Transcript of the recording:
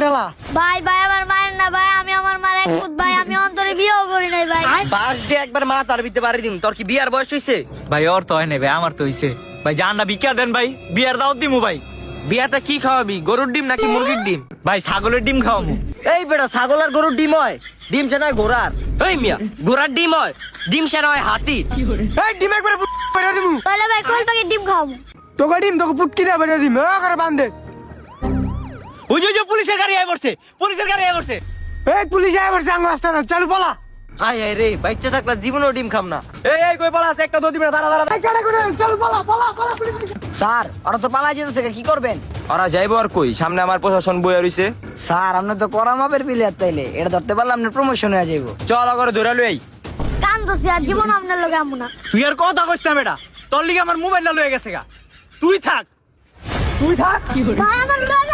ভাই ভাই আমার মায়ের না ভাই, আমি আমার মার এক পুত ভাই, আমি অন্তরে বিয়েও করি নাই ভাই। বাস দিয়ে একবার মা তার ভিতরে বাড়ি দিম। তোর কি বিয়ার বয়স হইছে? ভাই ওর তো হয় নাই ভাই, আমার তো হইছে ভাই। জানটা ভিক্ষা দেন ভাই, বিয়ার দাওয়াত দিমু ভাই। বিয়াতে কি খাওয়াবি? গরুর ডিম নাকি মুরগির ডিম? ভাই ছাগলের ডিম খাওয়ামু। এই বেটা, ছাগল আর গরুর ডিম হয়? ডিম সে নয় ঘোড়ার। এই মিয়া, ঘোড়ার ডিম হয়, ডিম সে নয় হাতি। এই ডিম একবারে বেরে দিমু। তাহলে ভাই কোল পাখির ডিম খাওয়াবো। তোকে ডিম তোকে পুটকি না বেরে দিম। করে বান্ধে। ওই যে পুলিশের গাড়ি আয় পড়ছে, পুলিশের গাড়ি আয় পড়ছে। এই পুলিশ আয় বসে আঙ্গ আসতে না, চালু পালা। আয় আয় রে, বাচ্চা থাকলে জীবনেও ডিম খাম না। এই কই পালা আছে? একটা দদি বেটা, দাঁড়া দাঁড়া। এই কাটা করে চালু পালা পালা পালা পুলিশ। স্যার, ওরা তো পালাই যেতেছে, কি করবেন? ওরা যাইবো আর কই? সামনে আমার প্রশাসন বইয়া রইছে। স্যার, আপনি তো করা মাপের প্লেয়ার, তাইলে এটা ধরতে পারলে আপনার প্রমোশন হয়ে যাইব। চল করে ধরে লই। কান তো আর জীবন আপনার লোকে আমু না। তুই আর কথা কইছ না বেটা, তোর লিগে আমার মোবাইলটা লয়ে গেছে গা। তুই থাক, তুই থাক। ভাই আমার ভাই